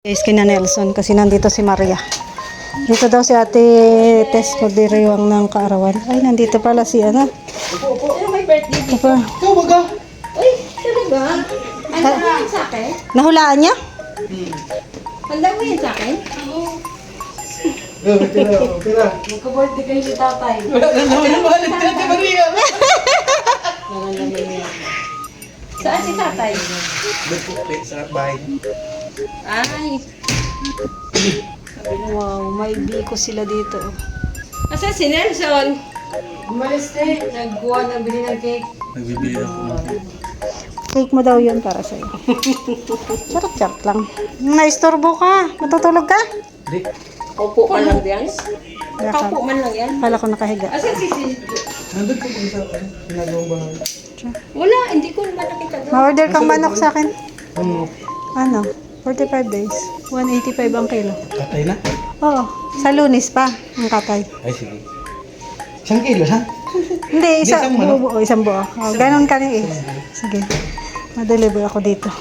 Guys, kina Nelson kasi nandito si Maria. Dito daw si Ate Tess magdiriwang ng kaarawan. Ay, nandito pala si ano. Pero may birthday dito. Ito pa. Ikaw baga? Uy, talaga? Handa mo yan sa akin? Nahulaan niya? Handa mo yan sa akin? Tira. Magka-birthday kayo si tatay. Wala na naman balik na Ate Maria. Saan si tatay? Nagpupi sa bahay. Ay. Wow, may biko sila dito. Asan si Nelson? Umalis na eh. Nagkuha ng bili ng cake. Nagbibili ako. Cake mo daw yun para sa'yo. Charot-charot lang. Naistorbo ka. Matutulog ka? Di. Kaupo man lang yan? Kaya Kaupo man lang yan? Kala ko nakahiga. Asan si Nandun po kung sa ginagawang bahay. Wala, hindi ko naman nakita doon. Ma-order kang manok sa akin. Ano? 45 days. 185 ang kilo. Katay na? Oo. Sa Lunes pa ang katay. Ay sige. Isang kilo ha? Hindi, Isang manok? buo. Isang buo. Oh, ganon ka eh. Sige. Ma-deliver ako dito.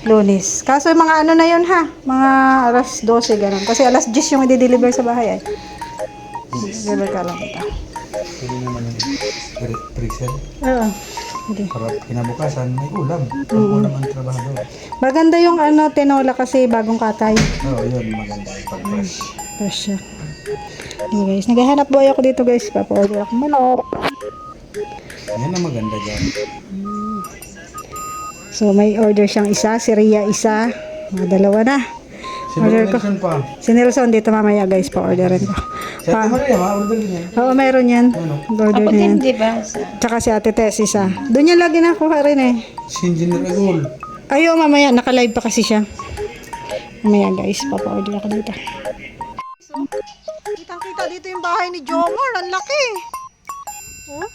Lunes. Kaso yung mga ano na yun ha. Mga alas 12 ganon. Kasi alas 10 yung i-deliver sa bahay ay. Deliver ka lang ito. Pwede naman yung freezer. Oo. Hindi. Para kinabukasan may ulam. Ang ulam ang trabaho. Maganda yung ano, tinola kasi bagong katay. Oo, yun. Maganda. Pag fresh. Fresh siya. Okay guys, naghahanap buhay ako dito guys. Papa-order ako manok. Yan ang maganda dyan. So may order siyang isa, si Ria isa. Mga dalawa na. Si Order ko. Nelson pa. Si Nelson dito mamaya guys, pa-orderin ko. Si Ate Maria, ma-order din yan. Oo, meron yan. Order na yan. Kapatid, di ba? Tsaka si Ate Tess isa. Doon yan lagi nakuha rin eh. Si Engineer Agul. Ayaw mamaya, naka-live pa kasi siya. Mamaya guys, papa-order ako dito. So, kitang-kita dito yung bahay ni Jomar. Ang laki. Oh.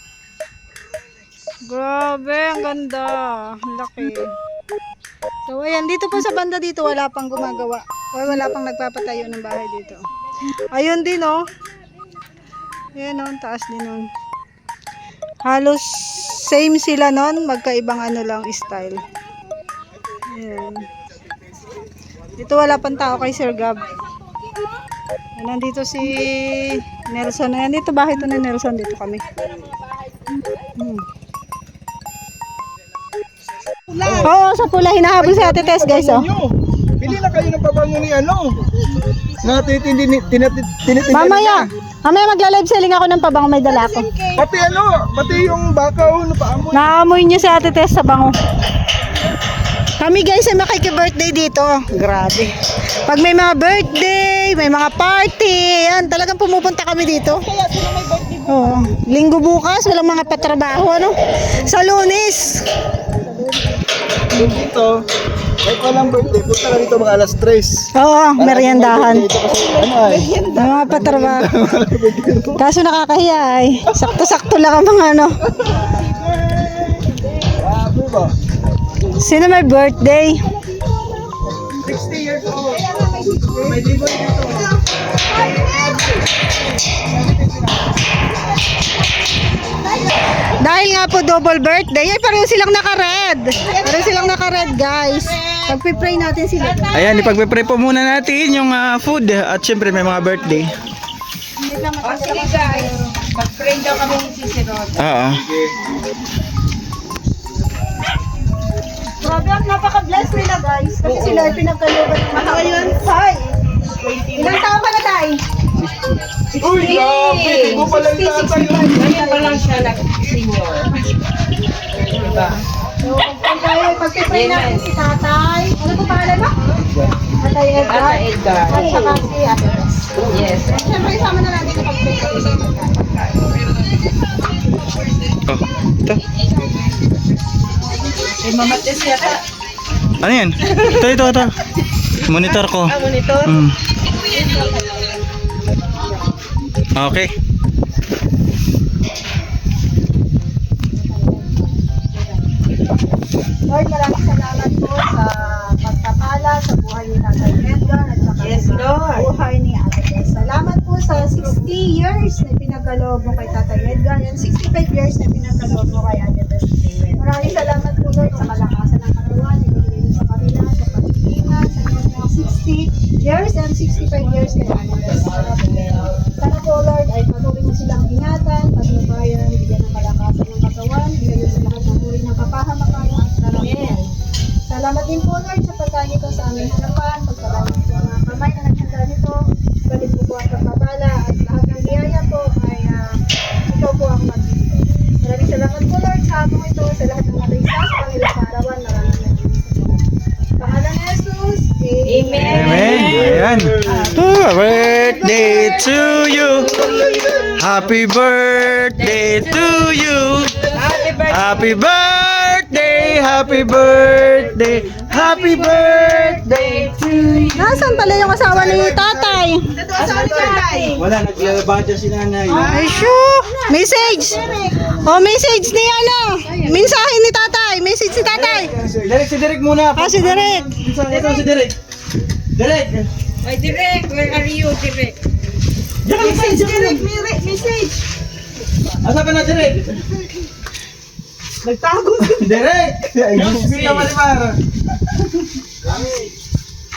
Grabe, ang ganda. Ang laki. So, ayan, dito po sa banda dito, wala pang gumagawa. O, wala pang nagpapatayo ng bahay dito. Ayun din, oh. Ayan, oh, taas din, oh. Halos same sila nun, magkaibang ano lang style. Ayan. Dito wala pang tao kay Sir Gab. Nandito si Nelson. Ayan, dito bahay to ni Nelson. Dito kami. Oo, sa pula. Hinahabol si Ate Tess, guys. Oh. Bili na kayo ng pabango ni ano. Tinitindi Mamaya. Mamaya magla-live selling ako ng pabango. May dala ako. Pati ano, pati yung bakaw na paamoy. Naamoy niyo si Ate Tess sa bango. Kami guys ay makiki-birthday dito. Grabe. Pag may mga birthday, may mga party, yan, talagang pumupunta kami dito. Oo. Linggo bukas, walang mga patrabaho, ano? Sa Lunes. Dito, kahit walang birthday, punta lang dito mga alas 3. Oo, meriendahan. Dito kasi ano ay. May mga patrabaho. Kaso nakakahiya ay. Sakto-sakto lang ang mga ano. Grabe ba? Sino may birthday? 60 years old. May libo dito. Dahil nga po double birthday, ay pareho silang naka-red. Pareho silang naka-red, guys. Pagpipray natin sila. Ayan, ipagpe-pray po muna natin yung food at syempre may mga birthday. O sige guys, mag-pray daw kami ni Sisi Rod. Oo. Grabe, napaka-bless nila, guys. Kasi sila ay pinagkaluban ng mga yun. Hi! Ilang taon ka na, Tay? Uy, grabe! Hindi mo pala yung tatay. Ngayon pa lang siya nag-senior. Diba? So, pagpipray natin si Tatay. Ano po pangalan mo? Tatay Edgar. Ata Edgar. At saka si Ate Tess. Yes. Siyempre, isama na natin yung pag-pray ko sa Oh, ito. May mamatis yata. Ano yan? Ito. Monitor ko. Monitor. Mm. Okay. Lord, maraming salamat po sa pagpapala sa buhay ni Tatay Edgar at saka Yes, sa Lord. buhay ni Ate Tess. Salamat po sa 60 years na pinagkaloob mo kay Tatay Edgar and 65 years na pinagkaloob mo kay Ate Tess. Maraming salamat po Lord sa kalakasan ng katawan, sa kanila, sa pag-iingat, sa 60 years and 65 years kay Agnes. Sana po, Lord, ay patuloy mo silang ingatan, patnubayan, bigyan ng kalakasan ng katawan, bigyan sa lahat ng uri ng kapahamakan at karamdaman. Salamat din po, Lord, sa pagkain ito sa aming harapan, pagkalaan po ang mga kamay na naghanda nito, balik po ang pagpapala at lahat ng biyaya po ay ikaw po ang magbibigay. Maraming salamat po, Lord, sa atong ito, sa lahat ng mga isa, sa kanilang kaarawan, maraming pangalan ni Jesus. Amen. Amen. Ayan. Birthday to you. Happy birthday to you. Happy birthday. Happy birthday. Happy birthday to you. Nasaan pala yung asawa ni tatay? Wala, naglalabada si nanay. Ay, shoo! Message! Oh, message ni ano? Mensahe ni tatay. Message ni tatay. Si Derek muna. Si Derek. Ito si Derek. Derek. Ay, Direk, where are you, Direk? Message, Derek. Message. Asa ka na, Derek? Nagtago. Derek! Ay, gusto ka malimar.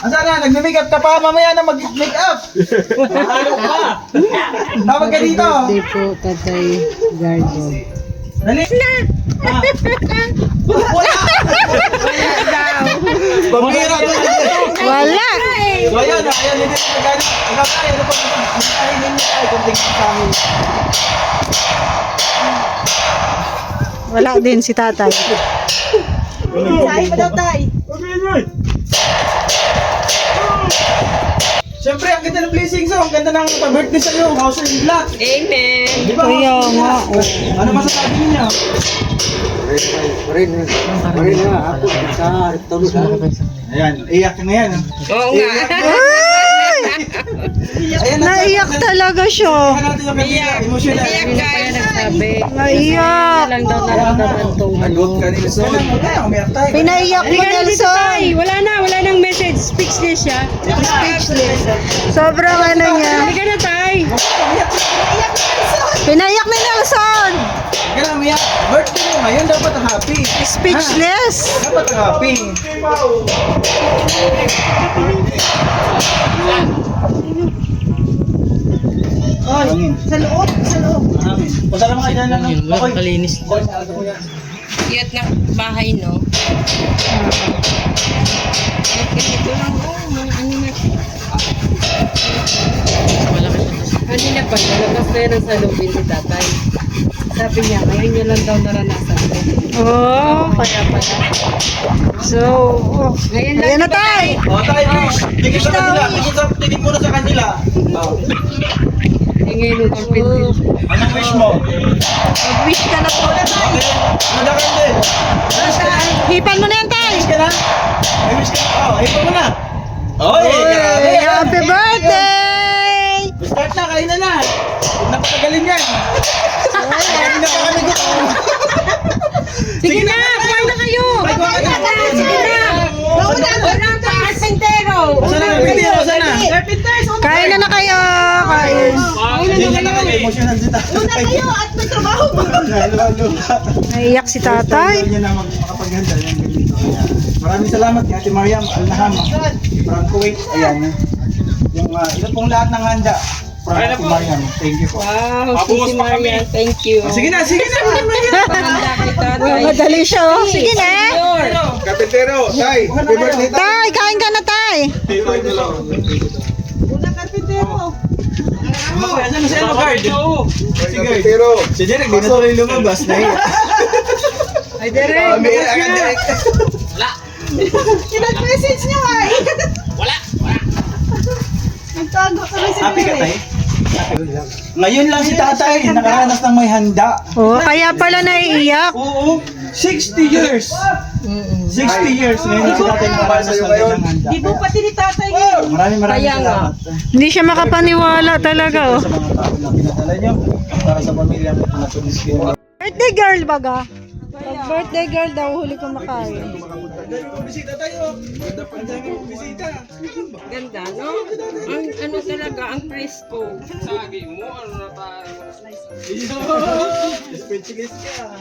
Asa na? Nagme-makeup ka pa? Mamaya na mag-makeup. Mahalo pa. Tawag ka dito. Hindi po, Tatay Gardo. Dali. Ah. Wala! Pamira ko. Wala. So ayan, hindi na nagalit. Ikaw tayo, ano pa? Ay, ninyo tayo kung tingin sa amin. Wala din si tatay. Saan pa daw tayo? Siyempre, ang ganda ng blessing so, ang ganda ng pag-birthday sa'yo, house in black. Amen. Di ba? Kaya nga. Ano masasabi niyo? Ayan, iyak na yan. Oo nga. Ayan na, Naiyak talaga siya. Tingnan natin yung kanila, emotional. Iyak ka. Nagsabi. Naiyak. Lang daw nararamdaman tong Nagot ka nila. So, umiyak tayo. Pinaiyak mo, Nelson. Wala nang message. Speechless siya. Speechless. Sobrang ano niya. Halika na, Tay. Pinaiyak ni Nelson. Kaya lang, umiyak. Birthday mo ngayon, dapat happy. Speechless. Dapat happy. Oy, sa loob. Punta naman kayo dyan lang. Okay. Kalinis. Cute ng bahay, no? Ito lang, ano na. Kanina pa, nalakas na yan ang salubin si tatay. Sabi niya, ngayon niya lang daw naranasan ko. Oh, kaya pala. So, Ngayon ayan na tayo. O, tayo, wish. Tingin sa kanila. Tingin muna sa kanila. Oh. ngayon yung complete. Anong wish mo? Mag-wish ka na po. Okay. Madakan din. Hipan mo na yan, tay. Wish ka na? May wish ka na? Oh, hipan mo na. Oy, grabe. Happy birthday! Start na, kain na na. Huwag na patagalin yan. Hindi na pa kami gutom. Sige na, kumain na kayo! Ay, kuha ka na. Sige na! Wala pa, Arpentero! Asan na? Carpintero, asan na? Kain na kayo. Kain. Hindi na kayo. Emotional si tatay. Una kayo at may trabaho pa. Naiyak si tatay. Ayaw niya na makapaghanda ng ganito. Ayan. Maraming salamat kay Ate Mariam Alnahama from Kuwait. Ayan. Yung ito pong lahat ng handa from Ate Mariam. Thank you po. Wow, Sisi Marian, thank you. Sige na, sige na. Pahanda kay tatay. Madali siya. Oh. Sige na. Kapitero, tay, happy birthday tay. Tay, kain ka na, tay. Asan na si Ano Guard? Si Guard. Kapitero. Si Derek, di na tuloy lumabas. Nahiya. Ay, Derek. Derek. Nag-message niya nga eh. Happy ka tayo? Ngayon lang si tatay nakaranas ng may handa. Oh, kaya pala naiiyak. Oo, 60 years. 60 years ngayon si tatay nakaranas ng isang handa. Di mo pati ni tatay ngayon. Maraming Kaya nga. salamat. Hindi siya makapaniwala talaga. Oh. Sa mga tao na pinadala niyo para sa pamilya mo na tulis kayo. Birthday girl baga. Pag birthday girl daw, huli ko makain. Bisita tayo. Ganda pa ang bisita. Ganda, no? Ang ano talaga, ang presko. Sabi mo, ano na tayo? Speechless ka.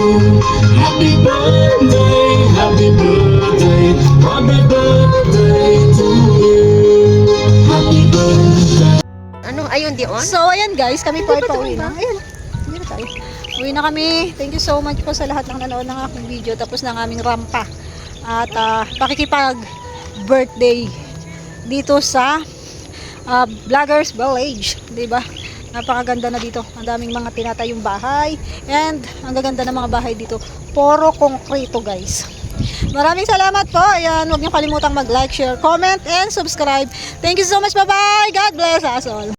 Happy birthday, happy birthday, happy birthday to you. Happy birthday. Ano, ayun di on? So, ayan guys, kami po ay pauwi na. Ayun, hindi na tayo. Uwi na kami. Thank you so much po sa lahat ng nanood ng aking video. Tapos ng aming rampa. At pakikipag-birthday dito sa Vloggers Village. Diba? Napakaganda na dito. Ang daming mga tinatayong bahay. And ang gaganda ng mga bahay dito. Puro konkreto guys. Maraming salamat po. Ayan, huwag niyo kalimutang mag-like, share, comment, and subscribe. Thank you so much. Bye-bye. God bless us all.